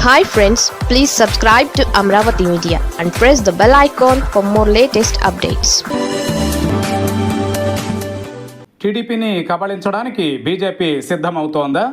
Hi friends, please subscribe to Amravati Media and press the bell icon for more latest updates. టీడీపీని కబళించడానికి BJP సిద్ధమవుతోందా?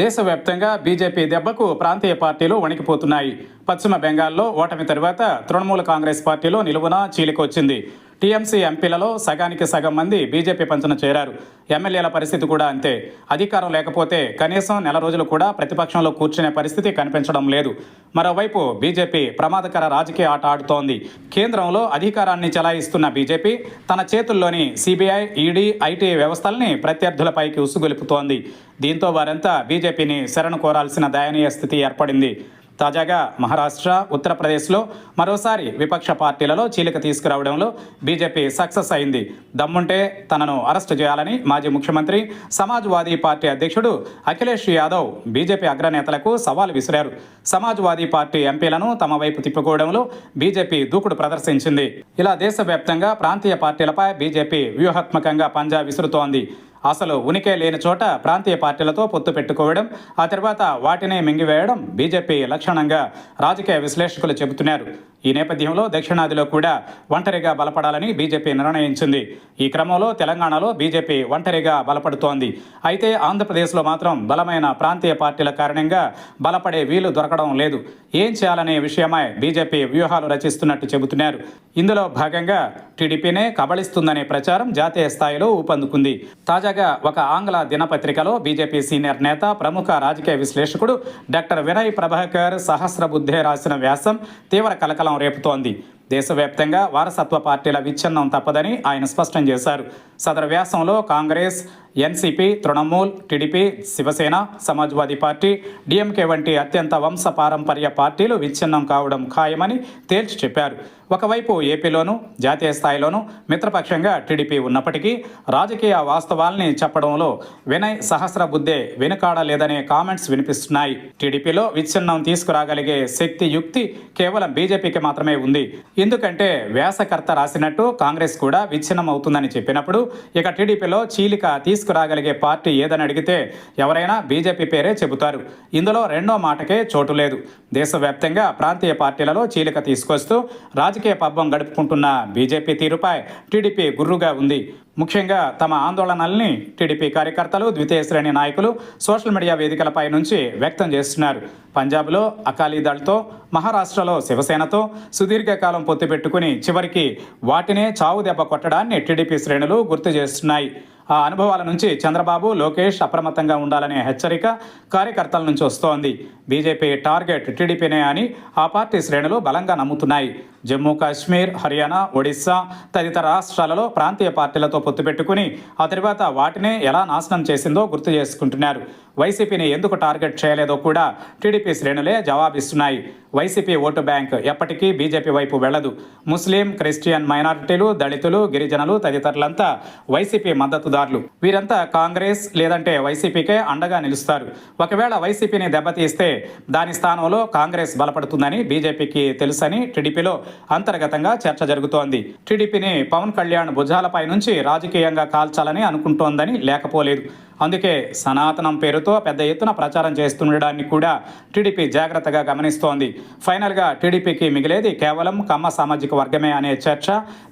దేశవ్యాప్తంగా BJP దెబ్బకు ప్రాంతీయ పార్టీలు వణికిపోతున్నాయి. పశ్చిమ బెంగాల్లో ఓటమి తర్వాత తృణమూల కాంగ్రెస్ పార్టీలో నిలువున చీలికొచ్చింది. టీఎంసీ ఎంపీలలో సగానికి సగం మంది బీజేపీ పంచన చేరారు. ఎమ్మెల్యేల పరిస్థితి కూడా అంతే. అధికారం లేకపోతే కనీసం నెల రోజులు కూడా ప్రతిపక్షంలో కూర్చునే పరిస్థితి కనిపించడం లేదు. మరోవైపు బీజేపీ ప్రమాదకర రాజకీయ ఆట ఆడుతోంది. కేంద్రంలో అధికారాన్ని చెలాయిస్తున్న బీజేపీ తన చేతుల్లోని సిబిఐ, ఈడీ, ఐటీ వ్యవస్థల్ని ప్రత్యర్థులపైకి ఉసుగొలుపుతోంది. దీంతో వారంతా బీజేపీని శరణు కోరాల్సిన దయనీయ స్థితి ఏర్పడింది. తాజాగా మహారాష్ట్ర, ఉత్తరప్రదేశ్లో మరోసారి విపక్ష పార్టీలలో చీలిక తీసుకురావడంలో బీజేపీ సక్సెస్ అయింది. దమ్ముంటే తనను అరెస్టు చేయాలని మాజీ ముఖ్యమంత్రి, సమాజ్వాదీ పార్టీ అధ్యక్షుడు అఖిలేష్ యాదవ్ బీజేపీ అగ్రనేతలకు సవాల్ విసిరారు. సమాజ్వాదీ పార్టీ ఎంపీలను తమ వైపు తిప్పుకోవడంలో బీజేపీ దూకుడు ప్రదర్శించింది. ఇలా దేశవ్యాప్తంగా ప్రాంతీయ పార్టీలపై బీజేపీ వ్యూహాత్మకంగా పంజా విసురుతోంది. అసలు ఉనికే లేని చోట ప్రాంతీయ పార్టీలతో పొత్తు పెట్టుకోవడం, ఆ తర్వాత వాటిని మింగివేయడం బీజేపీ లక్షణంగా రాజకీయ విశ్లేషకులు చెబుతున్నారు. ఈ నేపథ్యంలో దక్షిణాదిలో కూడా ఒంటరిగా బలపడాలని బీజేపీ నిర్ణయించింది. ఈ క్రమంలో తెలంగాణలో బీజేపీ ఒంటరిగా బలపడుతోంది. అయితే ఆంధ్రప్రదేశ్లో మాత్రం బలమైన ప్రాంతీయ పార్టీల కారణంగా బలపడే వీలు దొరకడం లేదు. ఏం చేయాలనే విషయమై బీజేపీ వ్యూహాలు రచిస్తున్నట్టు చెబుతున్నారు. ఇందులో భాగంగా టీడీపీనే కబళిస్తుందనే ప్రచారం జాతీయ స్థాయిలో ఊపందుకుంది. తాజాగా ఒక ఆంగ్ల దినపత్రికలో బీజేపీ సీనియర్ నేత, ప్రముఖ రాజకీయ విశ్లేషకుడు డాక్టర్ వినయ్ ప్రభాకర్ సహస్రబుద్ధే రాసిన వ్యాసం తీవ్ర కలకలం రేపుతోంది. దేశవ్యాప్తంగా వారసత్వ పార్టీల విచ్ఛిన్నం తప్పదని ఆయన స్పష్టం చేశారు. సదరు వ్యాసంలో Congress, NCP, Trinamool, TDP, Shiv Sena, Samajwadi party, DMK వంటి అత్యంత వంశ పారంపర్య పార్టీలు విచ్ఛిన్నం కావడం ఖాయమని తేల్చి చెప్పారు. ఒకవైపు ఏపీలోనూ జాతీయ స్థాయిలోనూ మిత్రపక్షంగా టీడీపీ ఉన్నప్పటికీ రాజకీయ వాస్తవాల్ని చెప్పడంలో వినయ్ సహస్రబుద్ధే వెనుకాడలేదనే కామెంట్స్ వినిపిస్తున్నాయి. టీడీపీలో విచ్ఛిన్నం తీసుకురాగలిగే శక్తి, యుక్తి కేవలం బీజేపీకి మాత్రమే ఉంది. ఎందుకంటే వ్యాసకర్త రాసినట్టు కాంగ్రెస్ కూడా విచ్ఛిన్నం అవుతుందని చెప్పినప్పుడు ఇక టీడీపీలో చీలిక తీసుకురాగలిగే పార్టీ ఏదని అడిగితే ఎవరైనా బీజేపీ పేరే చెబుతారు. ఇందులో రెండో మాటకే చోటు లేదు. దేశవ్యాప్తంగా ప్రాంతీయ పార్టీలలో చీలిక తీసుకొస్తూ రాజకీయ పబ్బం గడుపుకుంటున్న బీజేపీ తీరుపై టీడీపీ గుర్రుగా ఉంది. ముఖ్యంగా తమ ఆందోళనల్ని టీడీపీ కార్యకర్తలు, ద్వితీయ శ్రేణి నాయకులు సోషల్ మీడియా వేదికలపై నుంచి వ్యక్తం చేస్తున్నారు. పంజాబ్లో అకాలీదళ్తో, మహారాష్ట్రలో శివసేనతో సుదీర్ఘకాలం పొత్తు పెట్టుకుని చివరికి వాటినే చావు దెబ్బ కొట్టడాన్ని టీడీపీ శ్రేణులు గుర్తు చేస్తున్నాయి. ఆ అనుభవాల నుంచి చంద్రబాబు, లోకేష్ అప్రమత్తంగా ఉండాలనే హెచ్చరిక కార్యకర్తల నుంచి వస్తోంది. బీజేపీ టార్గెట్ టీడీపీనే అని ఆ పార్టీ శ్రేణులు బలంగా నమ్ముతున్నాయి. జమ్మూ కాశ్మీర్, హర్యానా, ఒడిశా తదితర రాష్ట్రాలలో ప్రాంతీయ పార్టీలతో పొత్తు పెట్టుకుని ఆ తర్వాత వాటినే ఎలా నాశనం చేసిందో గుర్తు చేసుకుంటున్నారు. వైసీపీని ఎందుకు టార్గెట్ చేయలేదో కూడా టీడీపీ శ్రేణులే జవాబిస్తున్నాయి. వైసీపీ ఓటు బ్యాంక్ ఎప్పటికీ బీజేపీ వైపు వెళ్లదు. ముస్లిం, క్రిస్టియన్ మైనారిటీలు, దళితులు, గిరిజనులు తదితరులంతా వైసీపీ మద్దతుదారులు. వీరంతా కాంగ్రెస్ లేదంటే వైసీపీకే అండగా నిలుస్తారు. ఒకవేళ వైసీపీని దెబ్బతీస్తే దాని స్థానంలో కాంగ్రెస్ బలపడుతుందని బీజేపీకి తెలుసని టీడీపీలో అంతర్గతంగా చర్చ జరుగుతోంది. టీడీపీని పవన్ కళ్యాణ్ భుజాలపై నుంచి రాజకీయంగా కాల్చాలని అనుకుంటోందని లేకపోలేదు. అందుకే సనాతనం పేరుతో పెద్ద ఎత్తున ప్రచారం చేస్తుండడాన్ని కూడా టీడీపీ జాగ్రత్తగా గమనిస్తోంది. ఫైనల్గా టీడీపీకి మిగిలేది కేవలం కమ్మ సామాజిక వర్గమే అనే చర్చ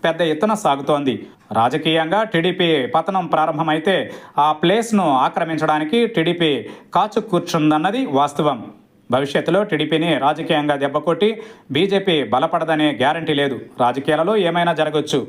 పెద్ద ఎత్తున సాగుతోంది. రాజకీయంగా టీడీపీ పతనం ప్రారంభమైతే ఆ ప్లేస్ను ఆక్రమించడానికి టీడీపీ కాచు కూర్చుందన్నది వాస్తవం. భవిష్యత్తులో టీడీపీని రాజకీయంగా దెబ్బకొట్టి బీజేపీ బలపడదనే గ్యారంటీ లేదు. రాజకీయాలలో ఏమైనా జరగవచ్చు.